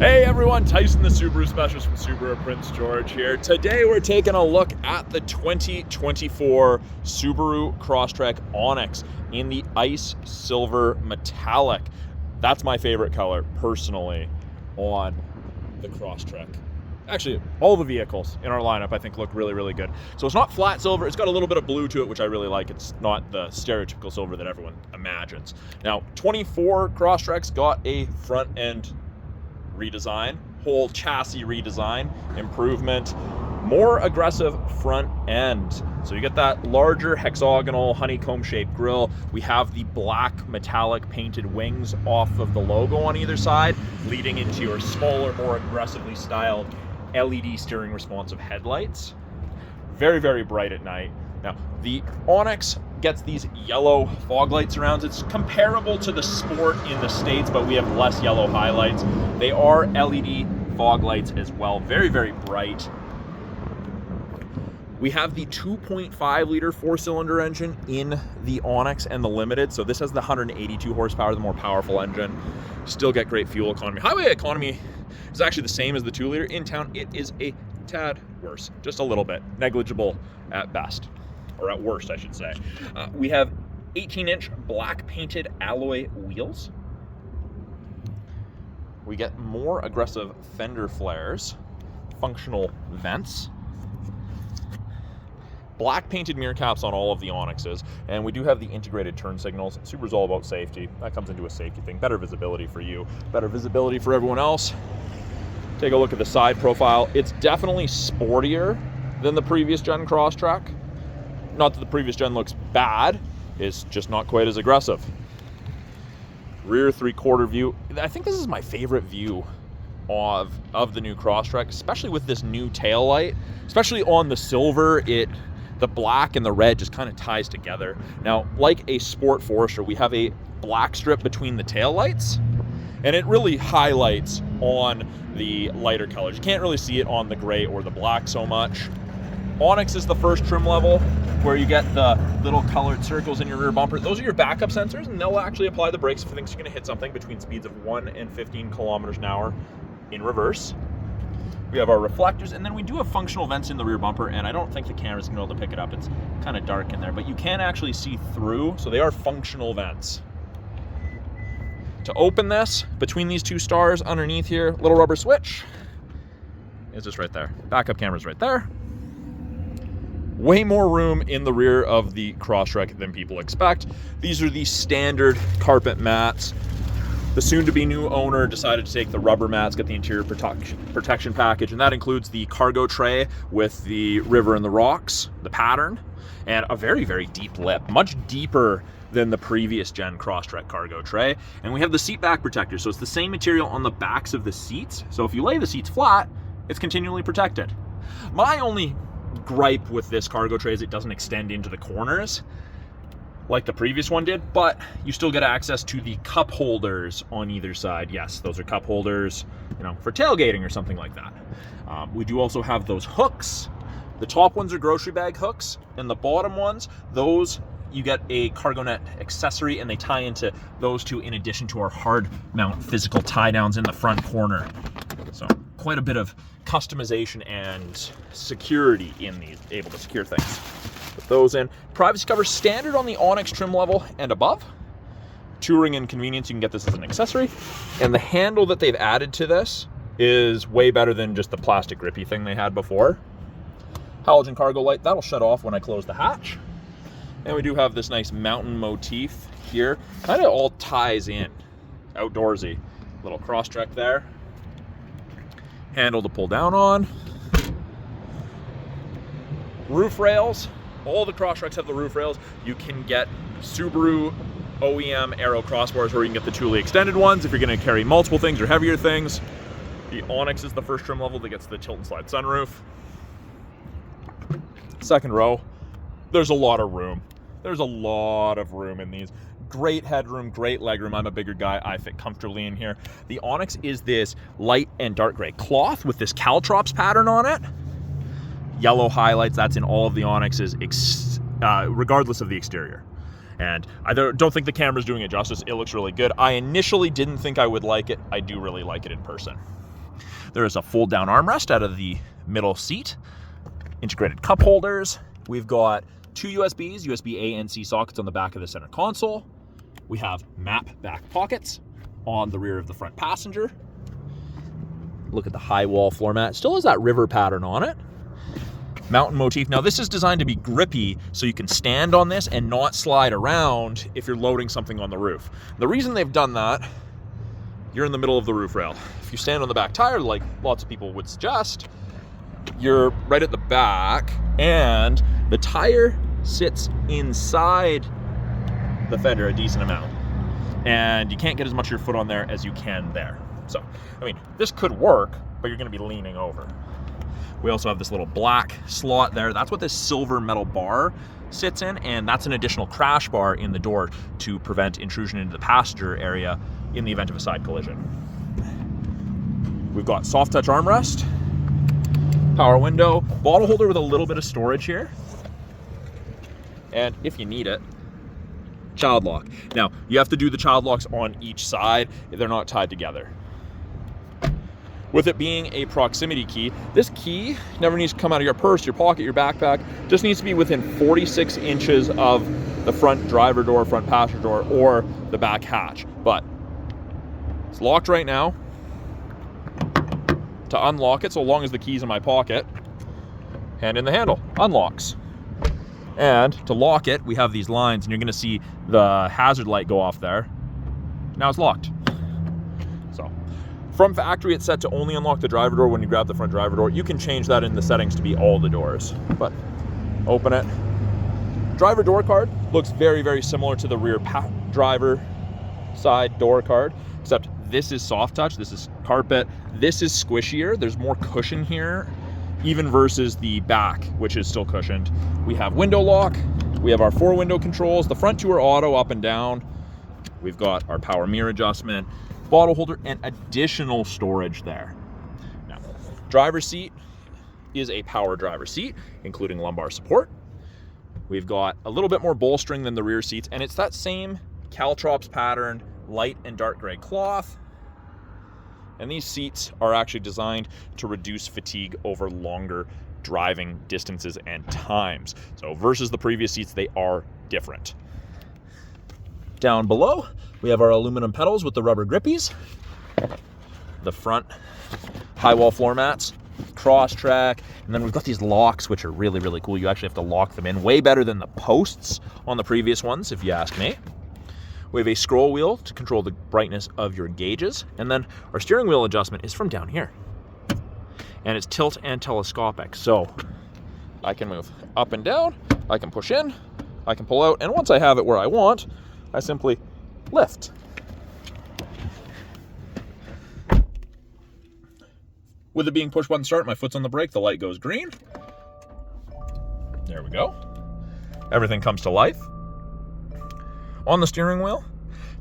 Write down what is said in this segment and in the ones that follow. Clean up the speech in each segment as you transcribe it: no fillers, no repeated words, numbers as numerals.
Hey everyone, Tyson the Subaru Specialist from Subaru Prince George here. Today we're taking a look at the 2024 Subaru Crosstrek Onyx in the ice silver metallic. That's my favorite color personally on the Crosstrek. Actually, all the vehicles in our lineup I think look really, really good. So it's not flat silver, it's got a little bit of blue to it, which I really like. It's not the stereotypical silver that everyone imagines. Now, 24 Crosstrek's got a front end redesign, whole chassis redesign, improvement, more aggressive front end. So you get that larger hexagonal honeycomb shaped grille. We have the black metallic painted wings off of the logo on either side, leading into your smaller, more aggressively styled LED steering responsive headlights. Very, very bright at night. Now, the Onyx gets these yellow fog light surrounds. It's comparable to the Sport in the States, but we have less yellow highlights. They are LED fog lights as well. Very, very bright. We have the 2.5 liter four-cylinder engine in the Onyx and the Limited. So this has the 182 horsepower, the more powerful engine. Still get great fuel economy. Highway economy is actually the same as the 2 liter. In town, it is a tad worse, just a little bit, negligible at best. Or at worst, I should say. We have 18-inch black painted alloy wheels. We get more aggressive fender flares, functional vents, black painted mirror caps on all of the Onyxes, and we do have the integrated turn signals. Subaru's all about safety. That comes into a safety thing. Better visibility for you, better visibility for everyone else. Take a look at the side profile. It's definitely sportier than the previous gen Crosstrek. Not that the previous gen looks bad, it's just not quite as aggressive. Rear 3/4 view. I think this is my favorite view of the new Crosstrek, especially with this new tail light. Especially on the silver, the black and the red just kind of ties together. Now, like a Sport Forester, we have a black strip between the tail lights, and it really highlights on the lighter colors. You can't really see it on the gray or the black so much. Onyx is the first trim level where you get the little colored circles in your rear bumper. Those are your backup sensors, and they'll actually apply the brakes if it thinks you're going to hit something between speeds of 1 and 15 kilometers an hour in reverse. We have our reflectors, and then we do have functional vents in the rear bumper, and I don't think the camera's going to be able to pick it up. It's kind of dark in there, but you can actually see through, so they are functional vents. To open this, between these two stars underneath here, little rubber switch is just right there. Backup camera's right there. Way more room in the rear of the Crosstrek than people expect. These are the standard carpet mats. The soon-to-be new owner decided to take the rubber mats, get the interior protection package, and that includes the cargo tray with the river and the rocks, the pattern, and a very, very deep lip, much deeper than the previous gen Crosstrek cargo tray. And we have the seat back protector, so it's the same material on the backs of the seats. So if you lay the seats flat, it's continually protected. My only gripe with this cargo tray is it doesn't extend into the corners like the previous one did, but you still get access to the cup holders on either side. Yes, those are cup holders, for tailgating or something like that. We do also have those hooks. The top ones are grocery bag hooks, and the bottom ones, those you get a cargo net accessory, and they tie into those two in addition to our hard mount physical tie downs in the front corner. So quite a bit of customization and security in these, able to secure things. Put those in. Privacy cover standard on the Onyx trim level and above. Touring and convenience, you can get this as an accessory. And the handle that they've added to this is way better than just the plastic grippy thing they had before. Halogen cargo light, that'll shut off when I close the hatch. And we do have this nice mountain motif here. Kind of all ties in. Outdoorsy. Little Crosstrek there. Handle to pull down on. Roof rails. All the Crosstreks have the roof rails. You can get Subaru OEM Aero crossbars, or you can get the Thule extended ones if you're going to carry multiple things or heavier things. The Onyx is the first trim level that gets the tilt and slide sunroof. Second row, there's a lot of room. There's a lot of room in these. Great headroom, great legroom. I'm a bigger guy, I fit comfortably in here. The Onyx is this light and dark gray cloth with this Caltrops pattern on it. Yellow highlights, that's in all of the Onyxes, regardless of the exterior. And I don't think the camera's doing it justice. It looks really good. I initially didn't think I would like it. I do really like it in person. There is a fold down armrest out of the middle seat, integrated cup holders. We've got 2 USBs, USB A and C sockets on the back of the center console. We have map back pockets on the rear of the front passenger. Look at the high wall floor mat. Still has that river pattern on it. Mountain motif. Now this is designed to be grippy so you can stand on this and not slide around if you're loading something on the roof. The reason they've done that, you're in the middle of the roof rail. If you stand on the back tire, like lots of people would suggest, you're right at the back and the tire sits inside the fender a decent amount. And you can't get as much of your foot on there as you can there. So, I mean, this could work, but you're gonna be leaning over. We also have this little black slot there. That's what this silver metal bar sits in, and that's an additional crash bar in the door to prevent intrusion into the passenger area in the event of a side collision. We've got soft touch armrest, power window, bottle holder with a little bit of storage here. And if you need it, child lock. Now, you have to do the child locks on each side if they're not tied together. With it being a proximity key, this key never needs to come out of your purse, your pocket, your backpack. Just needs to be within 46 inches of the front driver door, front passenger door, or the back hatch. But it's locked right now. To unlock it, so long as the key's in my pocket, hand in the handle, unlocks. And to lock it, we have these lines, and you're gonna see the hazard light go off there. Now it's locked. So, from factory, it's set to only unlock the driver door when you grab the front driver door. You can change that in the settings to be all the doors, but open it. Driver door card looks very, very similar to the rear driver side door card, except this is soft touch, this is carpet, this is squishier. There's more cushion here, even versus the back, which is still cushioned. We have window lock, we have our 4 window controls. The front 2 are auto, up and down. We've got our power mirror adjustment, bottle holder, and additional storage there. Now, driver's seat is a power driver seat, including lumbar support. We've got a little bit more bolstering than the rear seats, and it's that same Caltrops pattern, light and dark gray cloth. And these seats are actually designed to reduce fatigue over longer driving distances and times. So versus the previous seats, they are different. Down below, we have our aluminum pedals with the rubber grippies. The front high wall floor mats, Crosstrek, and then we've got these locks, which are really, really cool. You actually have to lock them in, way better than the posts on the previous ones, if you ask me. We have a scroll wheel to control the brightness of your gauges, and then our steering wheel adjustment is from down here. And it's tilt and telescopic, so I can move up and down, I can push in, I can pull out, and once I have it where I want, I simply lift. With it being push button start, my foot's on the brake, the light goes green. There we go. Everything comes to life. On the steering wheel,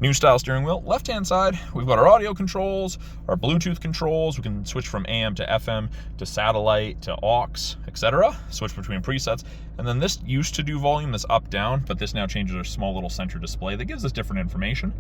new style steering wheel. Left-hand side, we've got our audio controls, our Bluetooth controls. We can switch from AM to FM to satellite to aux, etc. Switch between presets. And then this used to do volume, this up, down, but this now changes our small little center display that gives us different information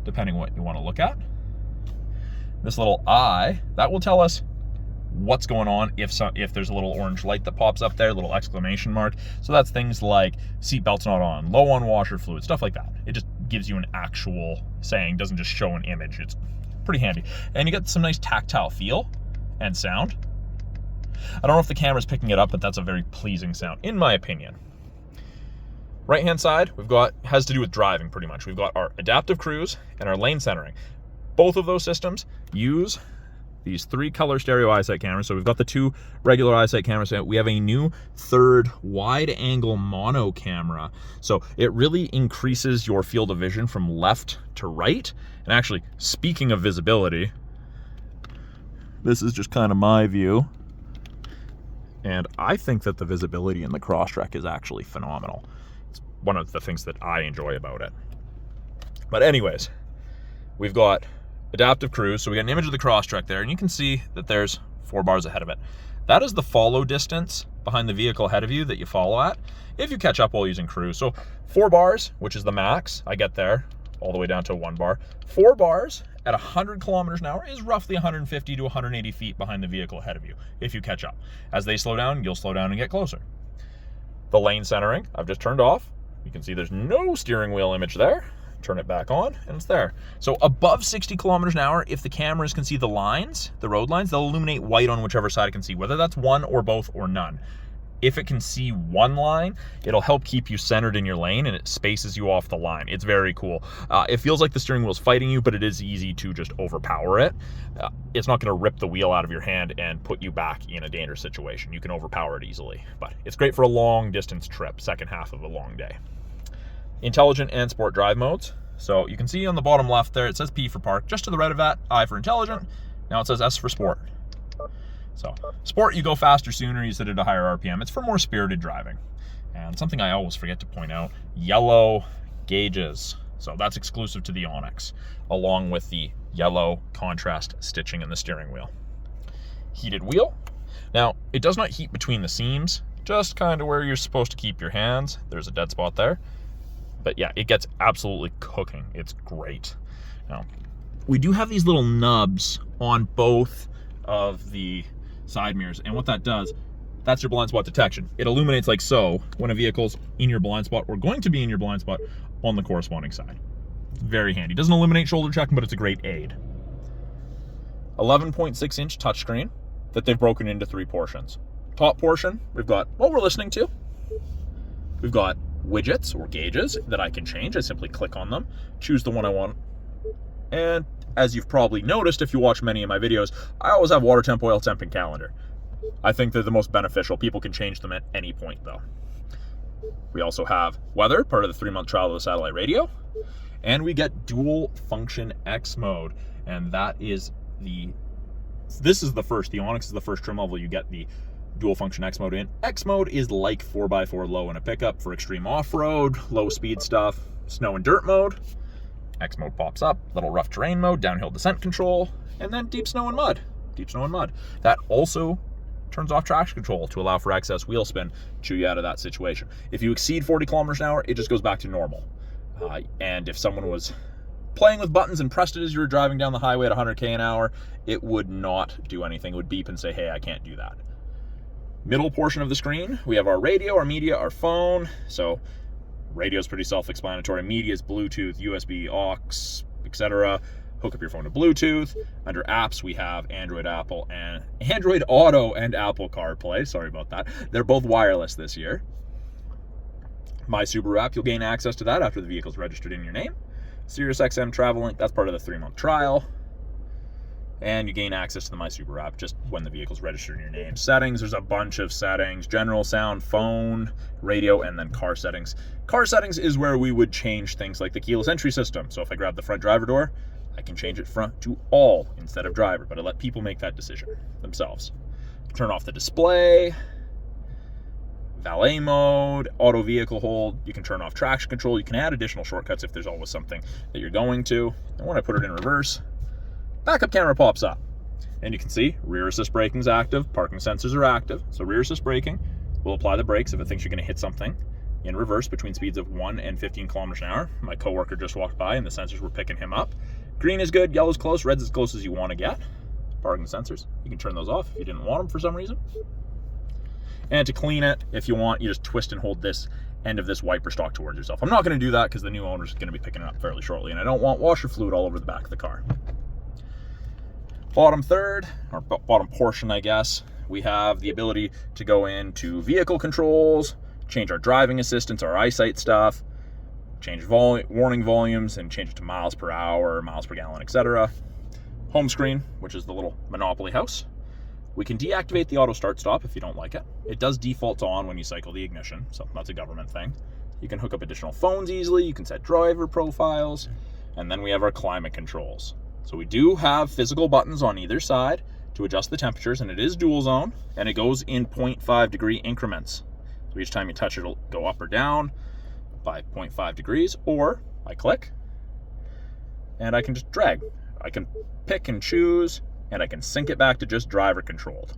depending what you want to look at. This little eye, that will tell us what's going on if there's a little orange light that pops up there, a little exclamation mark. So that's things like seatbelt's not on, low on washer fluid, stuff like that. It just gives you an actual saying, doesn't just show an image. It's pretty handy. And you get some nice tactile feel and sound. I don't know if the camera's picking it up, but that's a very pleasing sound, in my opinion. Right hand side, has to do with driving pretty much. We've got our adaptive cruise and our lane centering. Both of those systems use these 3 color stereo eyesight cameras. So we've got the 2 regular eyesight cameras. We have a new 3rd wide angle mono camera. So it really increases your field of vision from left to right. And actually, speaking of visibility, this is just kind of my view. And I think that the visibility in the Crosstrek is actually phenomenal. It's one of the things that I enjoy about it. But anyways, we've got adaptive cruise, so we got an image of the Crosstrek there, and you can see that there's 4 bars ahead of it. That is the follow distance behind the vehicle ahead of you that you follow at if you catch up while using cruise. So 4 bars, which is the max, I get there all the way down to 1 bar. 4 bars at 100 kilometers an hour is roughly 150 to 180 feet behind the vehicle ahead of you, if you catch up. As they slow down, you'll slow down and get closer. The lane centering, I've just turned off. You can see there's no steering wheel image there. Turn it back on, and it's there. So above 60 kilometers an hour, if the cameras can see the lines, the road lines, they'll illuminate white on whichever side it can see, whether that's one or both or none. If it can see one line, it'll help keep you centered in your lane, and it spaces you off the line. It's very cool. It feels like the steering wheel's fighting you, but it is easy to just overpower it. It's not going to rip the wheel out of your hand and put you back in a dangerous situation. You can overpower it easily, but it's great for a long distance trip, second half of a long day. Intelligent and sport drive modes. So you can see on the bottom left there, it says P for park. Just to the right of that, I for intelligent. Now it says S for sport. So sport, you go faster sooner, you set it at a higher RPM. It's for more spirited driving. And something I always forget to point out, yellow gauges. So that's exclusive to the Onyx, along with the yellow contrast stitching in the steering wheel. Heated wheel. Now, it does not heat between the seams, just kind of where you're supposed to keep your hands. There's a dead spot there. But yeah, it gets absolutely cooking. It's great. Now, we do have these little nubs on both of the side mirrors, and what that does, that's your blind spot detection. It illuminates like so when a vehicle's in your blind spot or going to be in your blind spot on the corresponding side. It's very handy. Doesn't eliminate shoulder checking, but it's a great aid. 11.6-inch touchscreen that they've broken into 3 portions. Top portion, we've got what we're listening to. We've got widgets or gauges that I can change. I simply click on them, choose the one I want, and as you've probably noticed if you watch many of my videos, I always have water temp, oil temp, and calendar. I think they're the most beneficial. People can change them at any point though. We also have weather, part of the 3-month trial of the satellite radio, and we get dual function X mode, and this is the first, the Onyx is the first trim level you get the dual function X mode in. X mode is like 4x4 low in a pickup for extreme off-road, low speed stuff, snow and dirt mode. X mode pops up, little rough terrain mode, downhill descent control, and then deep snow and mud. Deep snow and mud. That also turns off traction control to allow for excess wheel spin, chew you out of that situation. If you exceed 40 kilometers an hour, it just goes back to normal. And if someone was playing with buttons and pressed it as you were driving down the highway at 100k an hour, it would not do anything. It would beep and say, hey, I can't do that. Middle portion of the screen, we have our radio, our media, our phone. So radio is pretty self-explanatory. Media is Bluetooth, USB, aux, etc. Hook up your phone to Bluetooth. Under apps, we have Android Auto and Apple CarPlay. Sorry about that. They're both wireless this year. My Subaru app, you'll gain access to that after the vehicle's registered in your name. SiriusXM Travel Link, that's part of the 3-month trial. And you gain access to the My Subaru app just when the vehicle's registered in your name. Settings, there's a bunch of settings. General sound, phone, radio, and then car settings. Car settings is where we would change things like the keyless entry system. So if I grab the front driver door, I can change it front to all instead of driver, but I let people make that decision themselves. Turn off the display, valet mode, auto vehicle hold. You can turn off traction control. You can add additional shortcuts if there's always something that you're going to. And when I put it in reverse, backup camera pops up, and you can see rear assist braking is active, parking sensors are active. So rear assist braking will apply the brakes if it thinks you're going to hit something in reverse between speeds of 1 and 15 kilometers an hour. My coworker just walked by and the sensors were picking him up. Green is good, yellow's close, red's as close as you want to get. Parking sensors, you can turn those off if you didn't want them for some reason. And to clean it, if you want, you just twist and hold this end of this wiper stalk towards yourself. I'm not going to do that because the new owner's going to be picking it up fairly shortly, and I don't want washer fluid all over the back of the car. Bottom third, or bottom portion, I guess, we have the ability to go into vehicle controls, change our driving assistance, our eyesight stuff, change warning volumes, and change it to miles per hour, miles per gallon, etc. Home screen, which is the little Monopoly house. We can deactivate the auto start stop if you don't like it. It does default to on when you cycle the ignition, so that's a government thing. You can hook up additional phones easily, you can set driver profiles, and then we have our climate controls. So we do have physical buttons on either side to adjust the temperatures, and it is dual zone, and it goes in 0.5 degree increments. So each time you touch it, it'll go up or down by 0.5 degrees, or I click, and I can just drag. I can pick and choose, and I can sync it back to just driver controlled.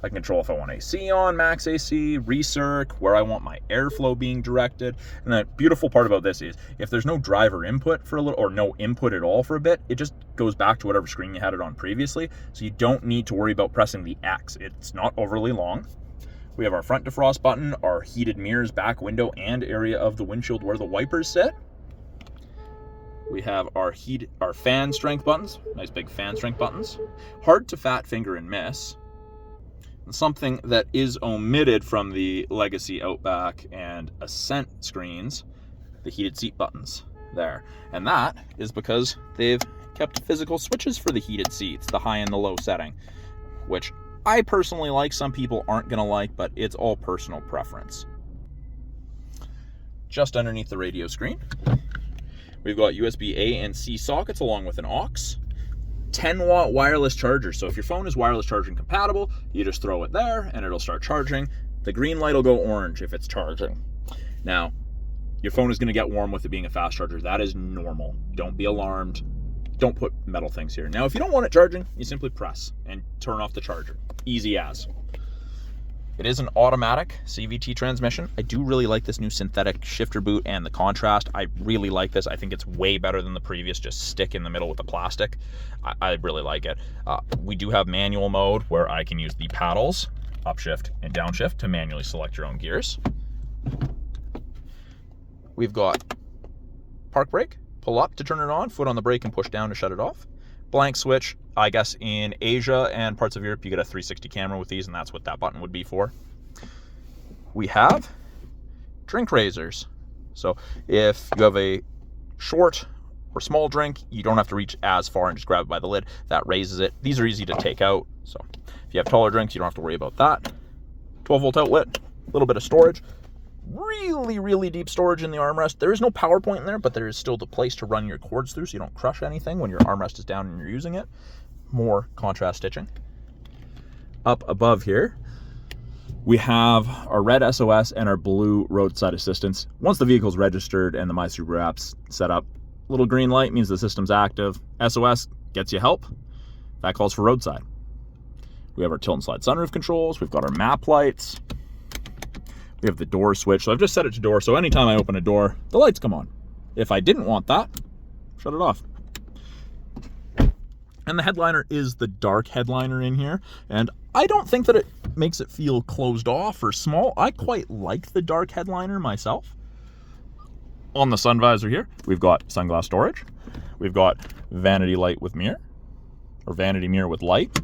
I can control if I want AC on, max AC, recirc, where I want my airflow being directed. And the beautiful part about this is if there's no driver input for a little, or no input at all for a bit, it just goes back to whatever screen you had it on previously. So you don't need to worry about pressing the X. It's not overly long. We have our front defrost button, our heated mirrors, back window, and area of the windshield where the wipers sit. We have our fan strength buttons, nice big fan strength buttons. Hard to fat finger and miss. And something that is omitted from the Legacy, Outback, and Ascent screens, the heated seat buttons there. And that is because they've kept physical switches for the heated seats, the high and the low setting, which I personally like. Some people aren't gonna like, but it's all personal preference. Just underneath the radio screen, we've got USB A and C sockets along with an aux. 10-watt wireless charger. So if your phone is wireless charging compatible, you just throw it there and it'll start charging. The green light will go orange if it's charging. Now, your phone is going to get warm with it being a fast charger. That is normal. Don't be alarmed. Don't put metal things here. Now, if you don't want it charging, you simply press and turn off the charger. Easy as. It is an automatic CVT transmission. I do really like this new synthetic shifter boot and the contrast. I really like this. I think it's way better than the previous just stick in the middle with the plastic. I really like it. We do have manual mode where I can use the paddles, upshift and downshift, to manually select your own gears. We've got park brake, pull up to turn it on, foot on the brake and push down to shut it off. Blank switch. I guess in Asia and parts of Europe you get a 360 camera with these, and that's what that button would be for. We have drink raisers. So if you have a short or small drink, you don't have to reach as far and just grab it by the lid. That raises it. These are easy to take out. So if you have taller drinks, you don't have to worry about that. 12-volt outlet, a little bit of storage. Really, really deep storage in the armrest. There is no power point in there, but there is still the place to run your cords through so you don't crush anything when your armrest is down and you're using it. More contrast stitching. Up above here, we have our red SOS and our blue roadside assistance. Once the vehicle's registered and the My Subaru app's set up, little green light means the system's active. SOS gets you help. That calls for roadside. We have our tilt and slide sunroof controls. We've got our map lights. We have the door switch. So I've just set it to door, so anytime I open a door, the lights come on. If I didn't want that, shut it off. And the headliner is the dark headliner in here. And I don't think that it makes it feel closed off or small. I quite like the dark headliner myself. On the sun visor here, we've got sunglass storage. We've got vanity light with mirror, or vanity mirror with light.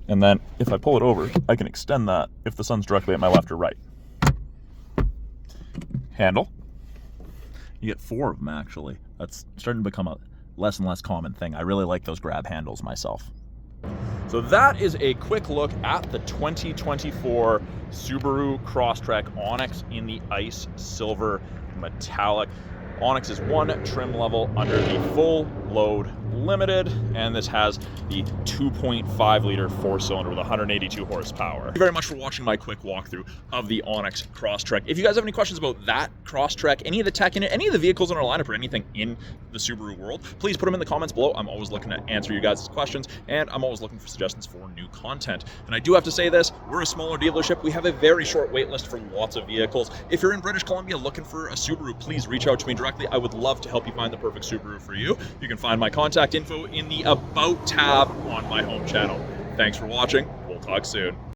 And then if I pull it over, I can extend that if the sun's directly at my left or right. Handle. You get 4 of them actually. That's starting to become a less and less common thing. I really like those grab handles myself. So that is a quick look at the 2024 Subaru Crosstrek Onyx in the ice silver metallic. Onyx is one trim level under the full load limited, and this has the 2.5 liter 4-cylinder with 182 horsepower. Thank you very much for watching my quick walkthrough of the Onyx Crosstrek. If you guys have any questions about that Crosstrek, any of the tech in it, any of the vehicles in our lineup, or anything in the Subaru world, please put them in the comments below. I'm always looking to answer you guys' questions, and I'm always looking for suggestions for new content. And I do have to say this, we're a smaller dealership. We have a very short wait list for lots of vehicles. If you're in British Columbia looking for a Subaru, please reach out to me directly. I would love to help you find the perfect Subaru for you. You can find my contact info in the About tab on my home channel. Thanks for watching. We'll talk soon.